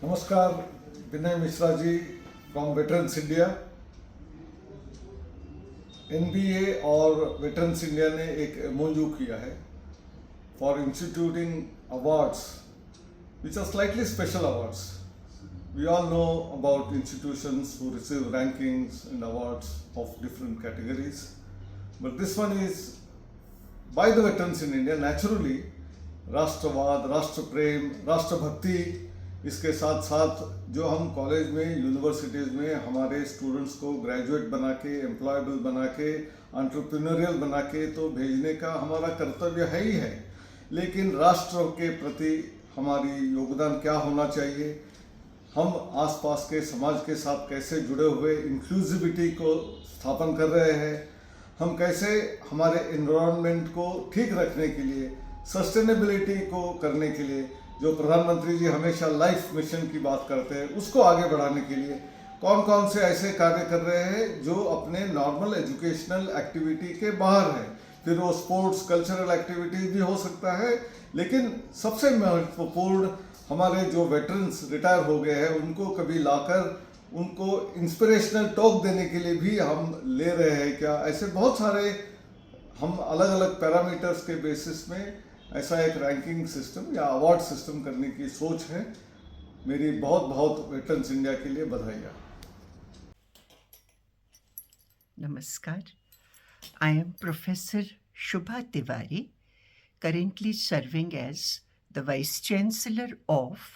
नमस्कार, विनय Mishra ji from veterans India. NBA और veterans India ने एक एमओयू किया है for instituting awards which are slightly special awards. We all know about institutions who receive rankings and awards of different categories, but this one is by the veterans in India. Naturally, राष्ट्रवाद, राष्ट्र प्रेम, राष्ट्रभक्ति, इसके साथ साथ जो हम college में, universities में हमारे स्टूडेंट्स को ग्रेजुएट बना के, एम्प्लॉयबल बना के, एंटरप्रेन्योरियल बना के तो भेजने का हमारा कर्तव्य है ही है, लेकिन राष्ट्र के प्रति हमारी योगदान क्या होना चाहिए, हम आसपास के समाज के साथ कैसे जुड़े हुए इंक्लूसिविटी को स्थापन कर रहे हैं, हम कैसे हमारे एनवायरनमेंट को ठीक रखने के लिए, सस्टेनेबिलिटी को करने के लिए, जो प्रधानमंत्री जी हमेशा लाइफ मिशन की बात करते हैं, उसको आगे बढ़ाने के लिए कौन कौन से ऐसे कार्य कर रहे हैं जो अपने नॉर्मल एजुकेशनल एक्टिविटी के बाहर है। फिर वो स्पोर्ट्स, कल्चरल एक्टिविटीज़ भी हो सकता है, लेकिन सबसे महत्वपूर्ण हमारे जो वेटरन्स रिटायर हो गए हैं उनको कभी लाकर उनको इंस्पिरेशनल टॉक देने के लिए भी हम ले रहे हैं क्या। ऐसे बहुत सारे हम अलग अलग पैरामीटर्स के बेसिस में ऐसा एक रैंकिंग सिस्टम या अवार्ड सिस्टम करने की सोच है। मेरी बहुत बहुत वेटरन्स इंडिया के लिए बधाइयाँ। Namaskar. I am Professor Shubha Tiwari, currently serving as the Vice Chancellor of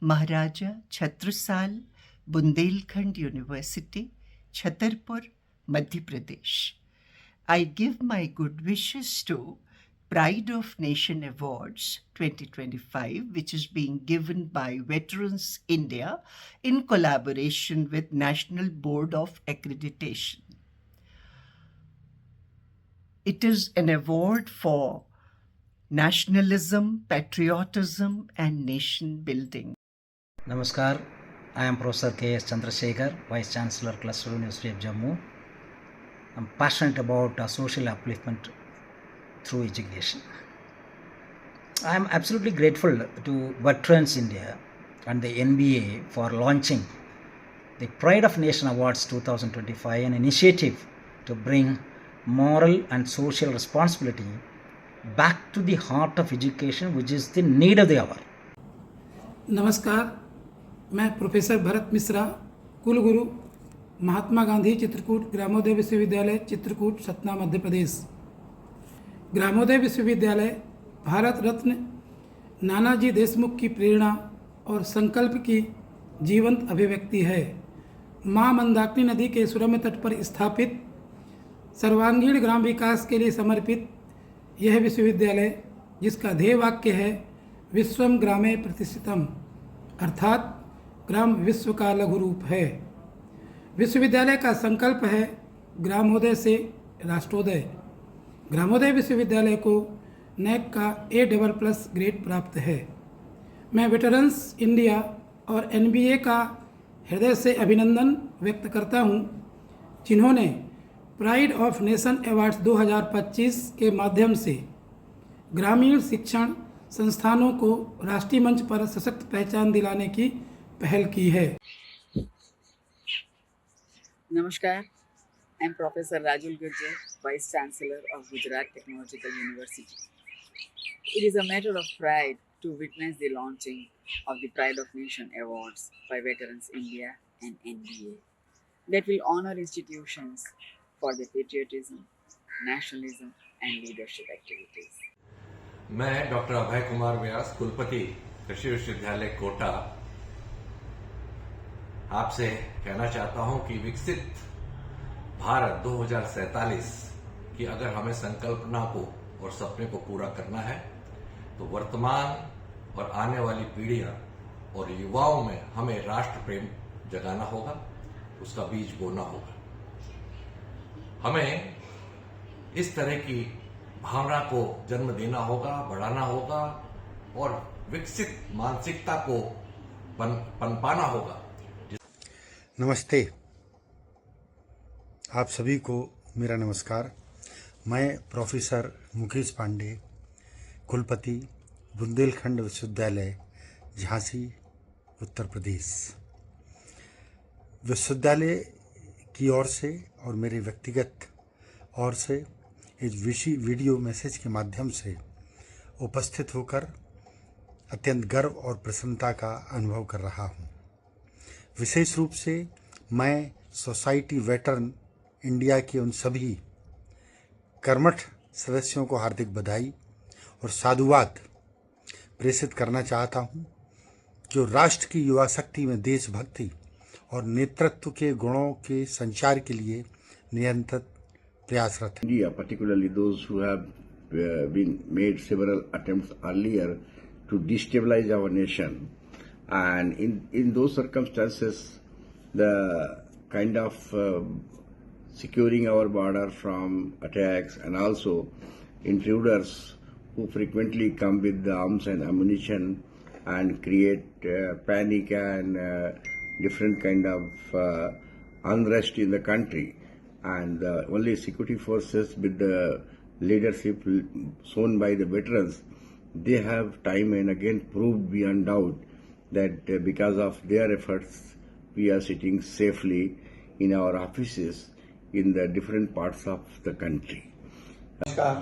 Maharaja Chhatrasal Bundelkhand University, Chhatarpur, Madhya Pradesh. I give my good wishes to Pride of Nation Awards 2025, which is being given by Veterans India in collaboration with National Board of Accreditation. It is an award for nationalism, patriotism, and nation building. Namaskar, I am Professor K.S. Chandrasekhar, Vice Chancellor, Cluster University of Jammu. I am passionate about social upliftment through education. I am absolutely grateful to Veterans India and the NBA for launching the Pride of Nation Awards 2025, an initiative to bring moral and social responsibility back to the heart of education, which is the need of the hour. नमस्कार, मैं professor Bharat Mishra, कुलगुरु, महात्मा गांधी चित्रकूट ग्रामोदय विश्वविद्यालय, चित्रकूट, सतना, मध्य प्रदेश। ग्रामोदय विश्वविद्यालय भारत रत्न नानाजी देशमुख की प्रेरणा और संकल्प की जीवंत अभिव्यक्ति है। मां मंदाकिनी नदी के सुरम्य तट पर स्थापित सर्वांगीण ग्राम विकास के लिए समर्पित यह विश्वविद्यालय, जिसका ध्येय वाक्य है विश्वम ग्रामे प्रतिष्ठितम, अर्थात ग्राम विश्व का लघु रूप है। विश्वविद्यालय का संकल्प है ग्रामोदय से राष्ट्रोदय। ग्रामोदय विश्वविद्यालय को नैक का A++ ग्रेड प्राप्त है। मैं वेटरन्स इंडिया और NBA का हृदय से अभिनंदन व्यक्त करता हूं, जिन्होंने प्राइड ऑफ नेशन अवार्ड्स 2025 के माध्यम से ग्रामीण शिक्षण संस्थानों को राष्ट्रीय मंच पर सशक्त पहचान दिलाने की पहल की है। Namaskar, I am Professor Rajul Gurjar, Vice Chancellor of Gujarat Technological University. It is a matter of pride to witness the launching of the Pride of Nation Awards by Veterans India and NBA that will honor institutions for their patriotism, nationalism and leadership activities. मैं doctor Abhay Kumar Vyas, कुलपति कृषि विश्वविद्यालय कोटा, आपसे कहना चाहता हूं कि विकसित भारत 2047 की अगर हमें संकल्पना को और सपने को पूरा करना है तो वर्तमान और आने वाली पीढ़ियां और युवाओं में हमें राष्ट्र प्रेम जगाना होगा, उसका बीज बोना होगा। हमें इस तरह की भावना को जन्म देना होगा, बढ़ाना होगा और विकसित मानसिकता को पनपाना होगा। नमस्ते, आप सभी को मेरा नमस्कार। मैं प्रोफेसर मुकेश पांडे, कुलपति बुंदेलखंड विश्वविद्यालय झांसी, उत्तर प्रदेश। विश्वविद्यालय की ओर से और मेरे व्यक्तिगत ओर से इस वीडियो मैसेज के माध्यम से उपस्थित होकर अत्यंत गर्व और प्रसन्नता का अनुभव कर रहा हूँ। विशेष रूप से मैं सोसाइटी वेटरन इंडिया के उन सभी कर्मठ सदस्यों को हार्दिक बधाई और साधुवाद प्रेषित करना चाहता हूँ, जो राष्ट्र की युवा शक्ति में देशभक्ति और नेतृत्व के गुणों के संचार के लिए निरंतर प्रयासरत हैं। India, particularly those who have been made several attempts earlier to destabilize our nation, and in those circumstances, the kind of securing our border from attacks and also intruders who frequently come with the arms and ammunition and create panic and different kind of unrest in the country. And only security forces with the leadership shown by the veterans, they have time and again proved beyond doubt that because of their efforts, we are sitting safely in our offices in the different parts of the country. नमस्कार,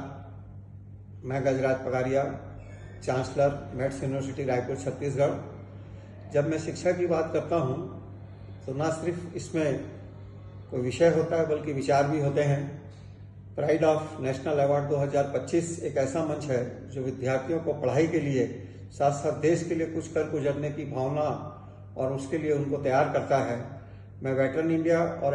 मैं Gajraj Pagaria, chancellor MATS university Raipur Chhattisgarh. जब मैं शिक्षा की बात करता हूँ तो न सिर्फ इसमें कोई विषय होता है बल्कि विचार भी होते हैं। प्राइड ऑफ नेशनल अवार्ड 2025 एक ऐसा मंच है जो विद्यार्थियों को पढ़ाई के लिए साथ साथ देश के लिए कुछ कर गुजरने की भावना और उसके लिए उनको तैयार करता है। मैं वेटरन इंडिया और